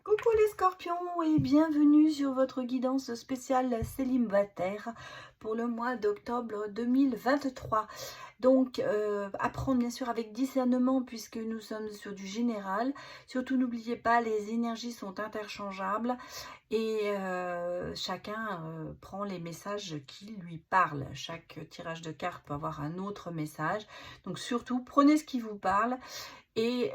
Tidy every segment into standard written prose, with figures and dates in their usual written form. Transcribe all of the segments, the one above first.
Coucou les scorpions et bienvenue sur votre guidance spéciale célibataire pour le mois d'octobre 2023. Donc, apprendre bien sûr avec discernement puisque nous sommes sur du général. Surtout, n'oubliez pas, les énergies sont interchangeables et chacun prend les messages qui lui parlent. Chaque tirage de cartes peut avoir un autre message. Donc, surtout, prenez ce qui vous parle et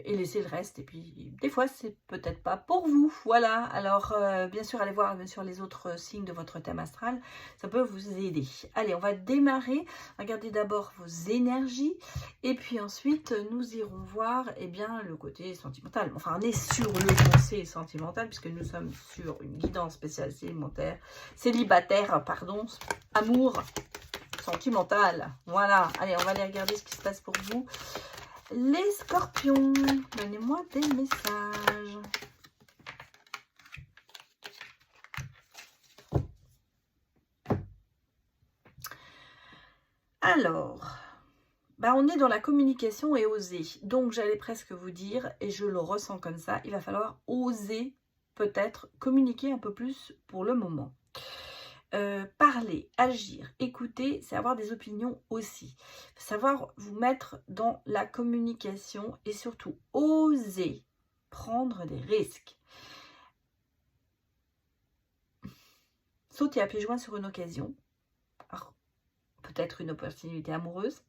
laissez le reste. Et puis, des fois, c'est peut-être pas pour vous. Voilà. Alors, bien sûr, allez voir bien sûr les autres signes de votre thème astral. Ça peut vous aider. Allez, on va démarrer. Regardez d'abord vos énergies. Et puis ensuite, nous irons voir bien, le côté sentimental. Enfin, on est sur le conseil sentimental puisque nous sommes sur une guidance spéciale célibataire, pardon, amour sentimental. Voilà. Allez, on va aller regarder ce qui se passe pour vous. Les scorpions, donnez-moi des messages. Alors, on est dans la communication et oser. Donc, j'allais presque vous dire, et je le ressens comme ça, il va falloir oser peut-être communiquer un peu plus pour le moment. Parler, agir, écouter, c'est avoir des opinions aussi. Savoir vous mettre dans la communication et surtout oser prendre des risques. Sauter à pieds joints sur une occasion. Peut-être une opportunité amoureuse.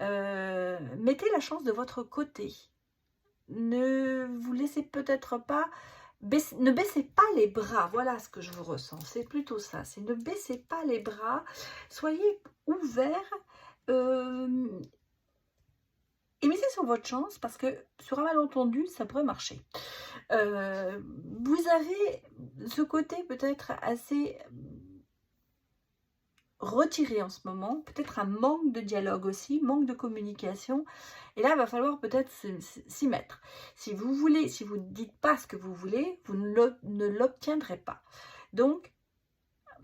Mettez la chance de votre côté. Ne vous laissez peut-être pas... ne baissez pas les bras, voilà ce que je vous ressens, c'est plutôt ça, c'est ne baissez pas les bras, soyez ouverts et misez sur votre chance parce que sur un malentendu, ça pourrait marcher. Vous avez ce côté peut-être assez retiré en ce moment, peut-être un manque de dialogue aussi, manque de communication, et là il va falloir peut-être s'y mettre. Si vous voulez, si vous ne dites pas ce que vous voulez, vous ne l'obtiendrez pas. Donc,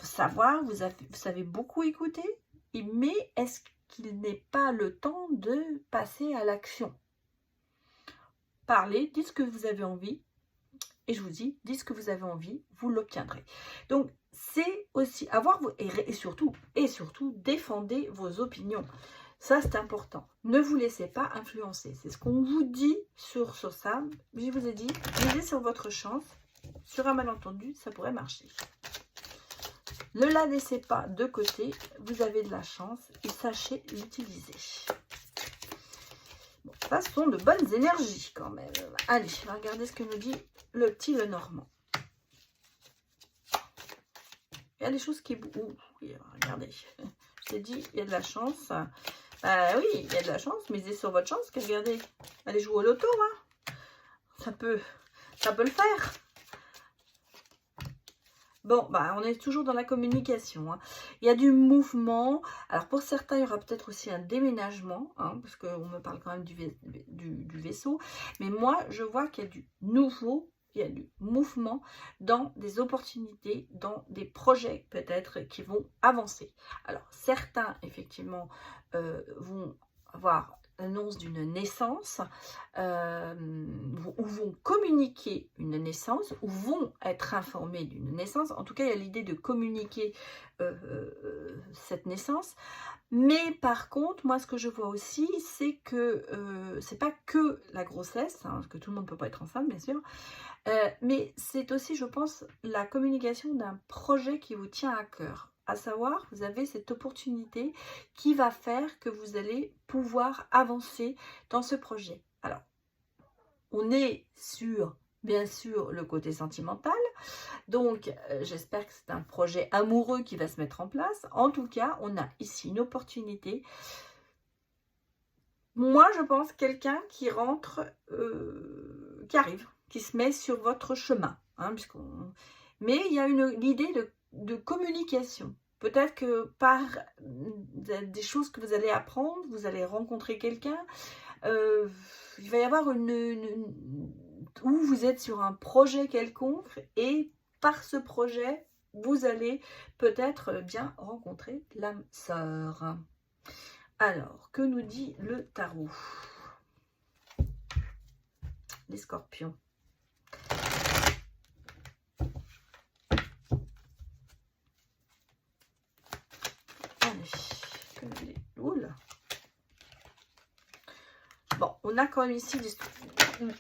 savoir, vous savez beaucoup écouter, mais est-ce qu'il n'est pas le temps de passer à l'action? Parlez, dites ce que vous avez envie, et je vous dis, dites ce que vous avez envie, vous l'obtiendrez. Donc, c'est aussi avoir, et surtout, défendez vos opinions. Ça, c'est important. Ne vous laissez pas influencer. C'est ce qu'on vous dit sur ça. Je vous ai dit, misez sur votre chance. Sur un malentendu, ça pourrait marcher. Ne la laissez pas de côté. Vous avez de la chance et sachez l'utiliser. Bon, ça, ce sont de bonnes énergies quand même. Allez, regardez ce que nous dit le petit Lenormand. Il y a des choses qui... regardez, je t'ai dit, il y a de la chance. Oui, il y a de la chance, misez sur votre chance. Regardez, allez jouer au loto, hein. Ça peut le faire. Bon, on est toujours dans la communication, hein. Il y a du mouvement. Alors, pour certains, il y aura peut-être aussi un déménagement, hein, parce qu'on me parle quand même du vaisseau. Mais moi, je vois qu'il y a du nouveau, il y a du mouvement dans des opportunités, dans des projets peut-être qui vont avancer. Alors, certains, effectivement, vont avoir l'annonce d'une naissance, ou vont communiquer une naissance, ou vont être informés d'une naissance. En tout cas, il y a l'idée de communiquer cette naissance. Mais par contre, moi, ce que je vois aussi, c'est que c'est pas que la grossesse, hein, parce que tout le monde ne peut pas être enceinte, bien sûr, mais c'est aussi, je pense, la communication d'un projet qui vous tient à cœur. À savoir, vous avez cette opportunité qui va faire que vous allez pouvoir avancer dans ce projet. Alors, on est sur, bien sûr, le côté sentimental. Donc, j'espère que c'est un projet amoureux qui va se mettre en place. En tout cas, on a ici une opportunité. Moi, je pense quelqu'un qui rentre, qui arrive, qui se met sur votre chemin. Hein, mais il y a l'idée de communication. Peut-être que par des choses que vous allez apprendre, vous allez rencontrer quelqu'un. Il va y avoir où vous êtes sur un projet quelconque et par ce projet, vous allez peut-être bien rencontrer l'âme sœur. Alors, que nous dit le tarot? Les scorpions. on a quand même ici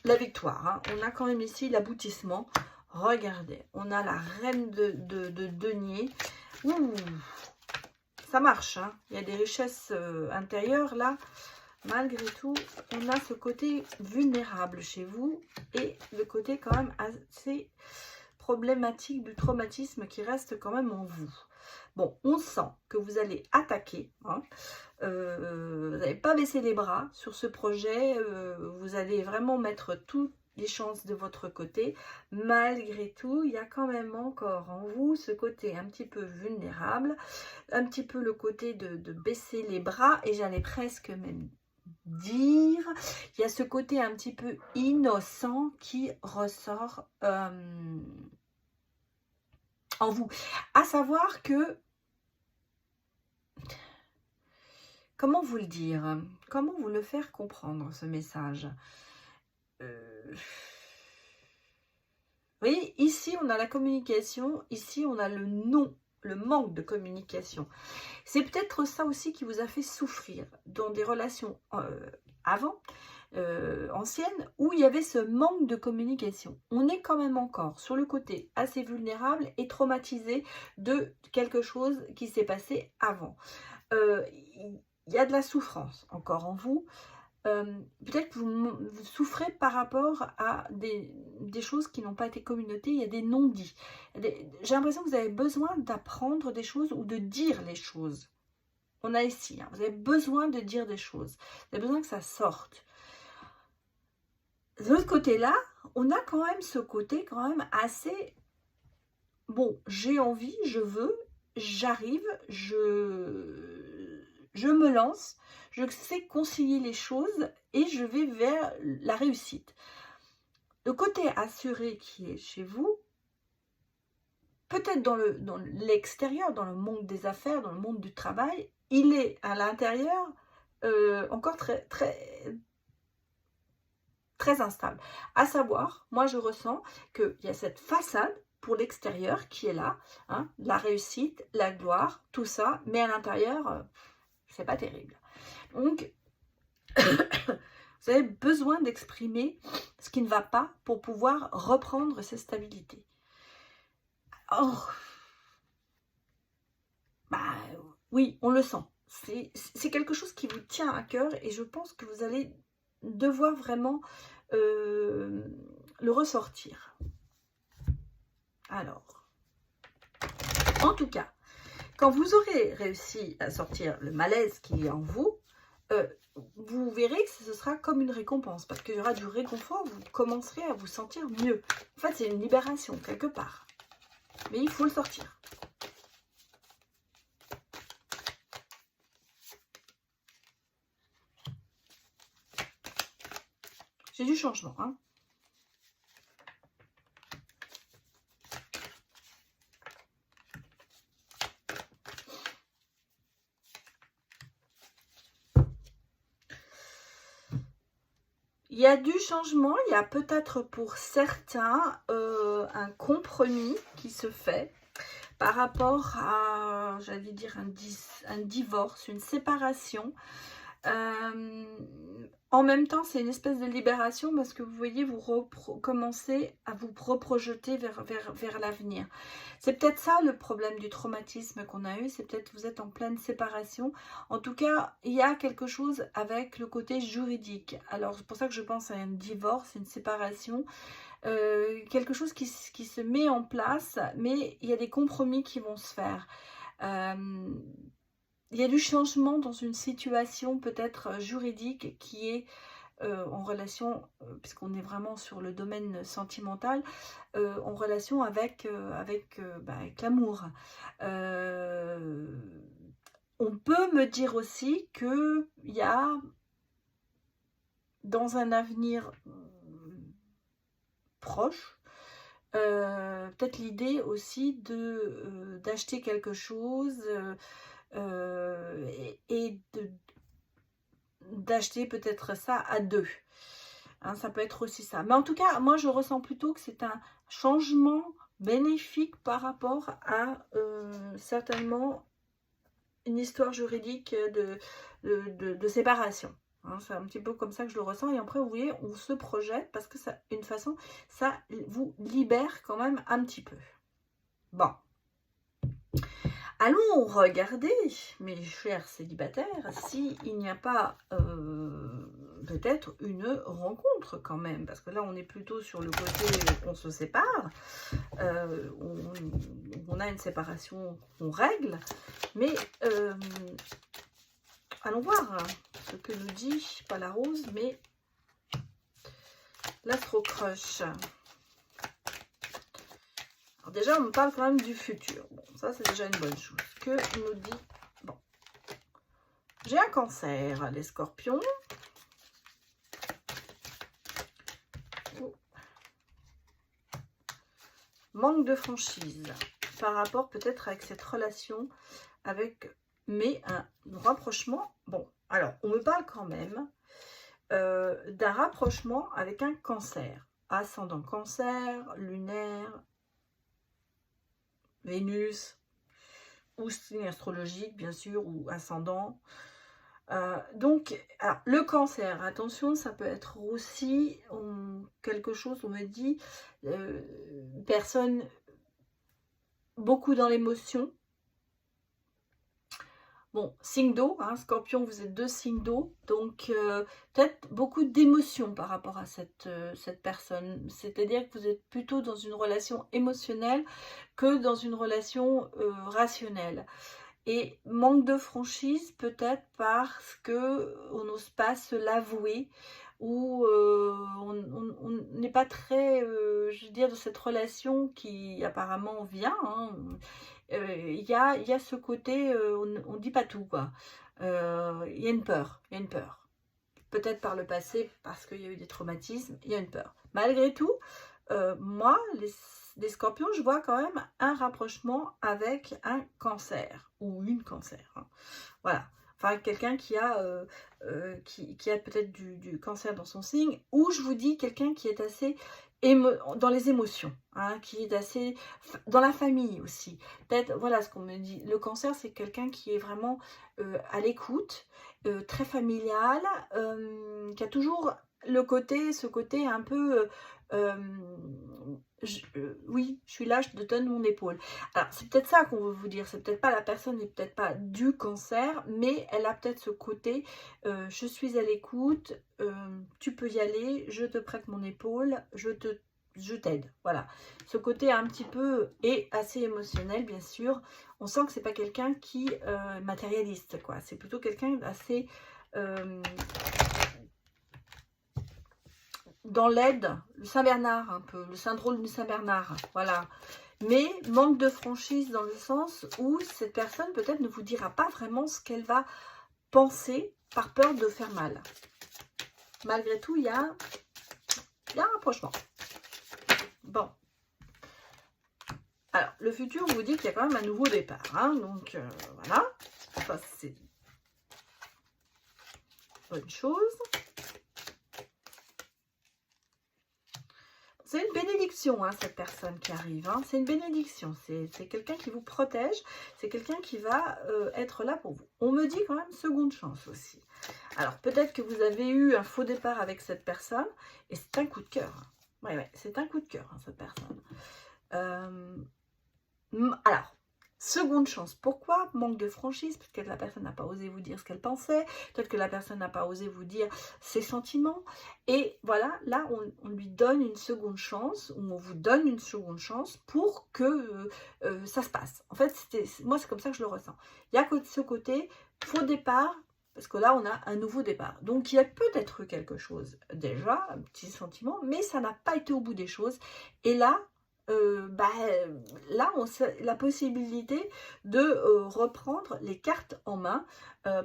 la victoire, hein. On a quand même ici l'aboutissement. Regardez, on a la reine de denier. Ouh, ça marche, hein. Il y a des richesses intérieures là. Malgré tout, on a ce côté vulnérable chez vous et le côté quand même assez problématique du traumatisme qui reste quand même en vous. Bon, on sent que vous allez attaquer, hein. Vous n'allez pas baisser les bras sur ce projet, vous allez vraiment mettre toutes les chances de votre côté. Malgré tout, il y a quand même encore en vous ce côté un petit peu vulnérable, un petit peu le côté de baisser les bras, et j'allais presque même dire, il y a ce côté un petit peu innocent qui ressort en vous. À savoir que, comment vous le dire, comment vous le faire comprendre ce message, vous voyez, ici on a la communication, ici on a le non, le manque de communication. C'est peut-être ça aussi qui vous a fait souffrir dans des relations avant, anciennes, où il y avait ce manque de communication. On est quand même encore sur le côté assez vulnérable et traumatisé de quelque chose qui s'est passé avant. Il y a de la souffrance encore en vous. Peut-être que vous souffrez par rapport à des choses qui n'ont pas été communautées, il y a des non-dits. J'ai l'impression que vous avez besoin d'apprendre des choses ou de dire les choses. On a ici, hein, vous avez besoin de dire des choses, vous avez besoin que ça sorte. De l'autre côté-là, on a quand même ce côté quand même assez... Bon, j'ai envie, je veux, j'arrive, je me lance, je sais concilier les choses et je vais vers la réussite. Le côté assuré qui est chez vous, peut-être dans l'extérieur, dans le monde des affaires, dans le monde du travail, il est à l'intérieur encore très instable. À savoir, moi je ressens qu'il y a cette façade pour l'extérieur qui est là, hein, la réussite, la gloire, tout ça, mais à l'intérieur, c'est pas terrible. Donc, vous avez besoin d'exprimer ce qui ne va pas pour pouvoir reprendre cette stabilité. Or, bah oui, on le sent. C'est quelque chose qui vous tient à cœur et je pense que vous allez devoir vraiment le ressortir. Alors, en tout cas, quand vous aurez réussi à sortir le malaise qui est en vous, vous verrez que ce sera comme une récompense, parce qu'il y aura du réconfort, vous commencerez à vous sentir mieux. En fait, c'est une libération, quelque part. Mais il faut le sortir. J'ai du changement, hein. Il y a du changement, il y a peut-être pour certains un compromis qui se fait par rapport à, j'allais dire, un divorce, une séparation. En même temps, c'est une espèce de libération parce que vous voyez, vous commencez à vous reprojeter vers l'avenir. C'est peut-être ça le problème du traumatisme qu'on a eu, c'est peut-être vous êtes en pleine séparation. En tout cas, il y a quelque chose avec le côté juridique. Alors, c'est pour ça que je pense à un divorce, une séparation. Quelque chose qui se met en place, mais il y a des compromis qui vont se faire. Il y a du changement dans une situation peut-être juridique qui est en relation, puisqu'on est vraiment sur le domaine sentimental, en relation avec l'amour. On peut me dire aussi qu'il y a dans un avenir proche, peut-être l'idée aussi d'acheter quelque chose et d'acheter peut-être ça à deux. Hein, ça peut être aussi ça. Mais en tout cas, moi je ressens plutôt que c'est un changement bénéfique par rapport à certainement une histoire juridique de séparation. Hein, c'est un petit peu comme ça que je le ressens. Et après, vous voyez, on se projette parce que ça, une façon, ça vous libère quand même un petit peu. Bon. Allons regarder, mes chers célibataires, s'il n'y a pas peut-être une rencontre quand même. Parce que là, on est plutôt sur le côté on se sépare. On a une séparation qu'on règle. Mais allons voir hein, ce que nous dit, pas la rose, mais l'astro-crush. Alors déjà, on me parle quand même du futur. Bon, ça, c'est déjà une bonne chose. Que nous dit... Bon. J'ai un cancer, les scorpions. Oh. Manque de franchise par rapport peut-être avec cette relation avec... Mais un rapprochement... Bon, alors, on me parle quand même d'un rapprochement avec un cancer. Ascendant cancer, lunaire... Vénus, ou signe astrologique, bien sûr, ou ascendant. Donc, alors, le cancer, attention, ça peut être aussi quelque chose, on me dit, personne beaucoup dans l'émotion. Bon, signe d'eau, hein, Scorpion, vous êtes deux signes d'eau, donc peut-être beaucoup d'émotions par rapport à cette personne. C'est-à-dire que vous êtes plutôt dans une relation émotionnelle que dans une relation rationnelle. Et manque de franchise peut-être parce que on n'ose pas se l'avouer ou on n'est pas très, je veux dire, de cette relation qui apparemment vient, hein, il y a ce côté, on ne dit pas tout, quoi. Il y a une peur, il y a une peur. Peut-être par le passé, parce qu'il y a eu des traumatismes, il y a une peur. Malgré tout, moi, les scorpions, je vois quand même un rapprochement avec un cancer, ou une cancer. Hein. Voilà. Enfin, quelqu'un qui a, qui a peut-être du cancer dans son signe, ou je vous dis quelqu'un qui est assez dans les émotions, hein, qui est assez dans la famille aussi. Peut-être, voilà ce qu'on me dit. Le cancer, c'est quelqu'un qui est vraiment à l'écoute, très familial, qui a toujours ce côté un peu... oui, je suis là, je te donne mon épaule. Alors, c'est peut-être ça qu'on veut vous dire. C'est peut-être pas la personne n'est peut-être pas du cancer, mais elle a peut-être ce côté je suis à l'écoute, tu peux y aller, je te prête mon épaule, je t'aide. Voilà. Ce côté un petit peu et assez émotionnel, bien sûr. On sent que c'est pas quelqu'un qui matérialiste, quoi. C'est plutôt quelqu'un d'assez dans l'aide, le Saint-Bernard un peu, le syndrome du Saint-Bernard, voilà. Mais manque de franchise dans le sens où cette personne peut-être ne vous dira pas vraiment ce qu'elle va penser par peur de faire mal. Malgré tout, il y a un rapprochement. Bon. Alors, le futur vous dit qu'il y a quand même un nouveau départ. Hein, donc, voilà. Ça, c'est bonne chose. C'est une bénédiction, hein, cette personne qui arrive. Hein. C'est une bénédiction. C'est quelqu'un qui vous protège. C'est quelqu'un qui va être là pour vous. On me dit quand même seconde chance aussi. Alors, peut-être que vous avez eu un faux départ avec cette personne. Et c'est un coup de cœur. Hein. Ouais, c'est un coup de cœur, hein, cette personne. Alors, seconde chance. Pourquoi manque de franchise? Parce que la personne n'a pas osé vous dire ce qu'elle pensait. Peut-être que la personne n'a pas osé vous dire ses sentiments. Et voilà, là, on lui donne une seconde chance, ou on vous donne une seconde chance pour que ça se passe. En fait, moi, c'est comme ça que je le ressens. Il y a ce côté faux départ, parce que là, on a un nouveau départ. Donc, il y a peut-être eu quelque chose déjà, un petit sentiment, mais ça n'a pas été au bout des choses. Et là, là, on a la possibilité de reprendre les cartes en main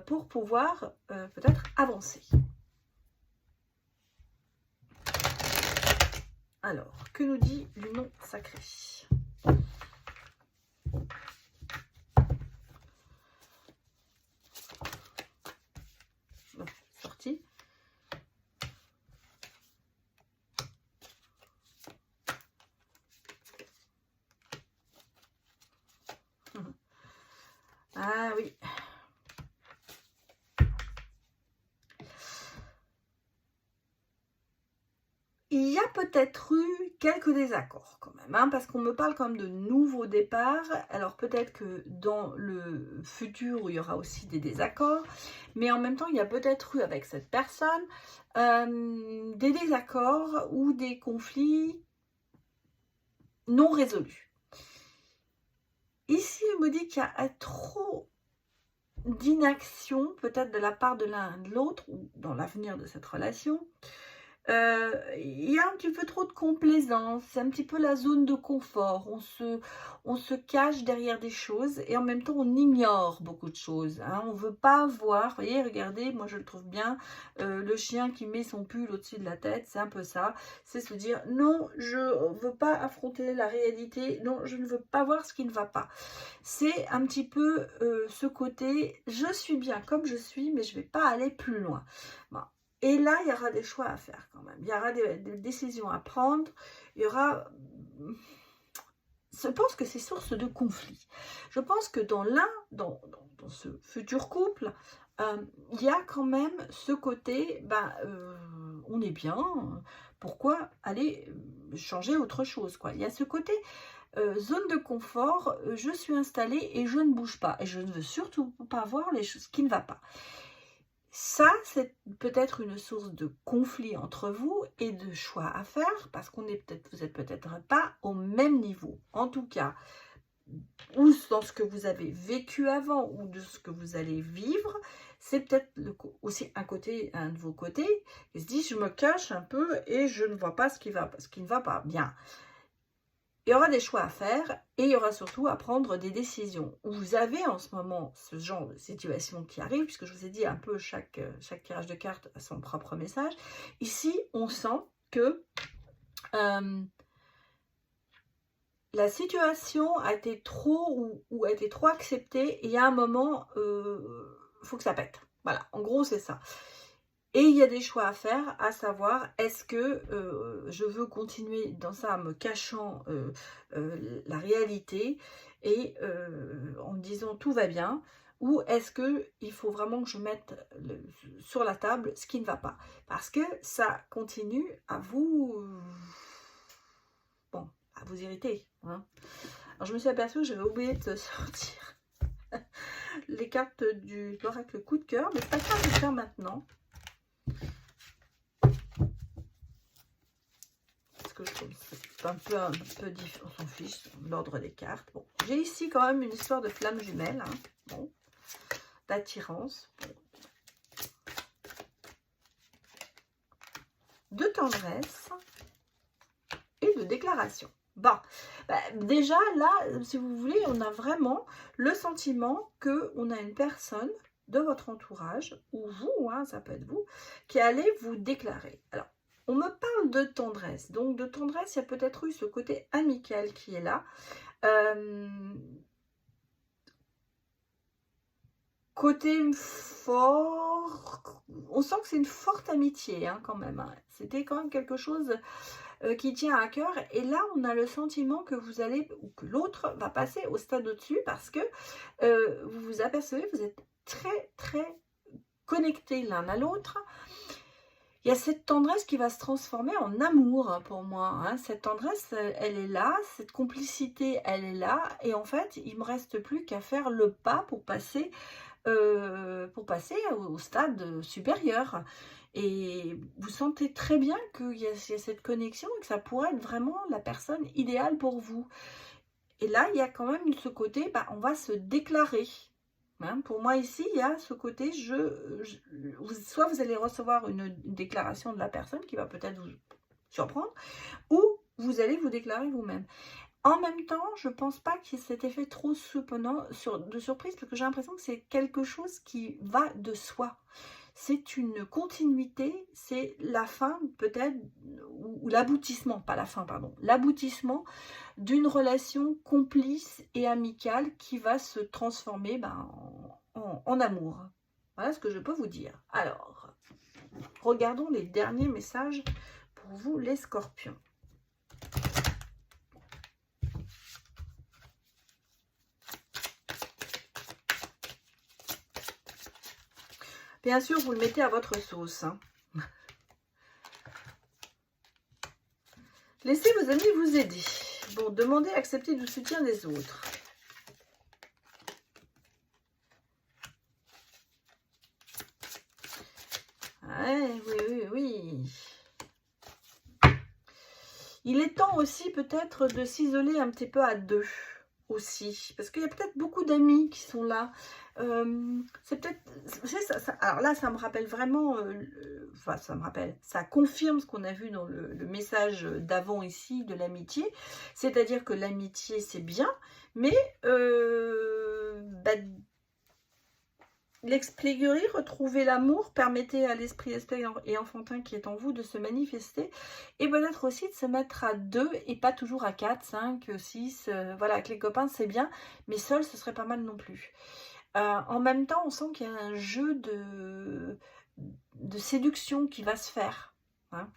pour pouvoir peut-être avancer. Alors, que nous dit l'union sacrée? Bon, sorti. Ah oui. il y a peut-être eu quelques désaccords quand même, hein, parce qu'on me parle quand même de nouveaux départs. Alors peut-être que dans le futur, il y aura aussi des désaccords, mais en même temps, il y a peut-être eu avec cette personne des désaccords ou des conflits non résolus. Ici, on me dit qu'il y a trop d'inaction, peut-être de la part de l'un et de l'autre, ou dans l'avenir de cette relation. Il y a un petit peu trop de complaisance, c'est un petit peu la zone de confort, on se cache derrière des choses et en même temps on ignore beaucoup de choses, hein. On ne veut pas voir, vous voyez, regardez, moi je le trouve bien, le chien qui met son pull au-dessus de la tête, c'est un peu ça, c'est se dire non, je ne veux pas affronter la réalité, non, je ne veux pas voir ce qui ne va pas. C'est un petit peu ce côté, je suis bien comme je suis, mais je ne vais pas aller plus loin. Bon. Et là, il y aura des choix à faire quand même. Il y aura des décisions à prendre. Il y aura... Je pense que c'est source de conflit. Je pense que dans ce futur couple, il y a quand même ce côté, on est bien, pourquoi aller changer autre chose, quoi. Il y a ce côté zone de confort, je suis installée et je ne bouge pas. Et je ne veux surtout pas voir les choses qui ne vont pas. Ça, c'est peut-être une source de conflit entre vous et de choix à faire parce qu'on est vous n'êtes peut-être pas au même niveau. En tout cas, ou dans ce que vous avez vécu avant ou de ce que vous allez vivre, c'est peut-être aussi un de vos côtés qui se dit je me cache un peu et je ne vois pas ce qui ne va pas bien. Il y aura des choix à faire et il y aura surtout à prendre des décisions. Vous avez en ce moment ce genre de situation qui arrive, puisque je vous ai dit un peu chaque tirage de cartes a son propre message. Ici, on sent que la situation a été trop ou a été trop acceptée et il y a un moment, il faut que ça pète. Voilà, en gros, c'est ça. Et il y a des choix à faire, à savoir, est-ce que je veux continuer dans ça en me cachant la réalité et en me disant tout va bien, ou est-ce qu'il faut vraiment que je mette sur la table ce qui ne va pas? Parce que ça continue à vous, à vous irriter, hein. Alors je me suis aperçue que j'avais oublié de sortir les cartes de l'oracle coup de cœur, mais c'est pas grave de le faire maintenant. Que je trouve c'est un peu différent, on s'en fiche, l'ordre des cartes. Bon, j'ai ici quand même une histoire de flamme jumelle, hein. Bon, d'attirance, bon. De tendresse et de déclaration. Bon, déjà là, si vous voulez, on a vraiment le sentiment que on a une personne de votre entourage, ou vous, hein, ça peut être vous, qui allez vous déclarer. Alors, on me parle de tendresse. Donc, de tendresse, il y a peut-être eu ce côté amical qui est là. Côté fort, on sent que c'est une forte amitié, hein, quand même. Hein. C'était quand même quelque chose qui tient à cœur. Et là, on a le sentiment que vous allez, ou que l'autre va passer au stade au-dessus parce que vous vous apercevez, vous êtes très, très connectés l'un à l'autre. Il y a cette tendresse qui va se transformer en amour pour moi. Hein. Cette tendresse, elle est là, cette complicité, elle est là. Et en fait, il ne me reste plus qu'à faire le pas pour passer au stade supérieur. Et vous sentez très bien qu'il y a cette connexion et que ça pourrait être vraiment la personne idéale pour vous. Et là, il y a quand même ce côté, on va se déclarer. Hein, pour moi ici, il y a ce côté, soit vous allez recevoir une déclaration de la personne qui va peut-être vous surprendre, ou vous allez vous déclarer vous-même. En même temps, je ne pense pas qu'il y ait cet effet trop surprenant de surprise, parce que j'ai l'impression que c'est quelque chose qui va de soi. C'est une continuité, c'est la fin peut-être, ou l'aboutissement, pas la fin, pardon, l'aboutissement d'une relation complice et amicale qui va se transformer en amour. Voilà ce que je peux vous dire. Alors, regardons les derniers messages pour vous, les scorpions. Bien sûr, vous le mettez à votre sauce. Hein. Laissez vos amis vous aider. Bon, demandez, acceptez du soutien des autres. Ouais, oui, oui, oui. Il est temps aussi peut-être de s'isoler un petit peu à deux aussi. Parce qu'il y a peut-être beaucoup d'amis qui sont là. C'est peut-être... Alors là, ça me rappelle vraiment... enfin, ça me rappelle... Ça confirme ce qu'on a vu dans le message d'avant ici, de l'amitié. C'est-à-dire que l'amitié, c'est bien. Mais... l'expléguerie, retrouver l'amour, permettez à l'esprit et enfantin qui est en vous de se manifester et peut-être aussi de se mettre à deux et pas toujours à 4, 5, 6. Voilà, avec les copains c'est bien, mais seul ce serait pas mal non plus. En même temps, on sent qu'il y a un jeu de séduction qui va se faire. Hein.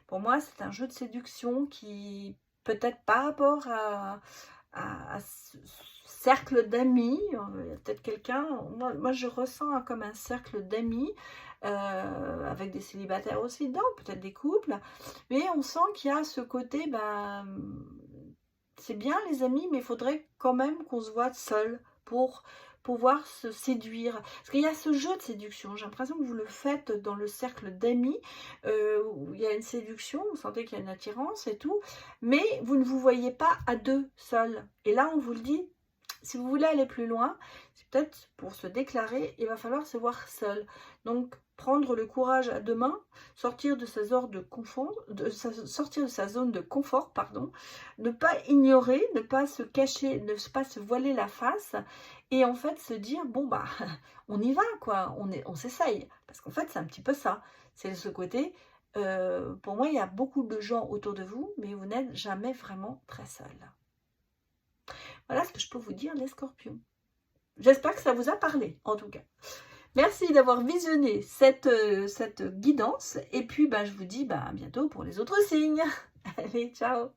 Pour moi, c'est un jeu de séduction qui peut-être par rapport à ce cercle d'amis, il y a peut-être quelqu'un, moi je ressens comme un cercle d'amis, avec des célibataires aussi dedans, peut-être des couples, mais on sent qu'il y a ce côté, ben, c'est bien les amis, mais il faudrait quand même qu'on se voit seul pour pouvoir se séduire. Parce qu'il y a ce jeu de séduction, j'ai l'impression que vous le faites dans le cercle d'amis, où il y a une séduction, vous sentez qu'il y a une attirance et tout, mais vous ne vous voyez pas à deux seuls. Et là, on vous le dit, si vous voulez aller plus loin, c'est peut-être pour se déclarer, il va falloir se voir seul. Donc, prendre le courage à deux mains, sortir de sa zone de confort, sortir de sa zone de confort, pardon, ne pas ignorer, ne pas se cacher, ne pas se voiler la face, et en fait se dire, bon bah, on y va quoi, on s'essaye. Parce qu'en fait, c'est un petit peu ça. C'est ce côté, pour moi, il y a beaucoup de gens autour de vous, mais vous n'êtes jamais vraiment très seul. Voilà ce que je peux vous dire, les scorpions. J'espère que ça vous a parlé, en tout cas. Merci d'avoir visionné cette guidance. Et puis, je vous dis à bientôt pour les autres signes. Allez, ciao!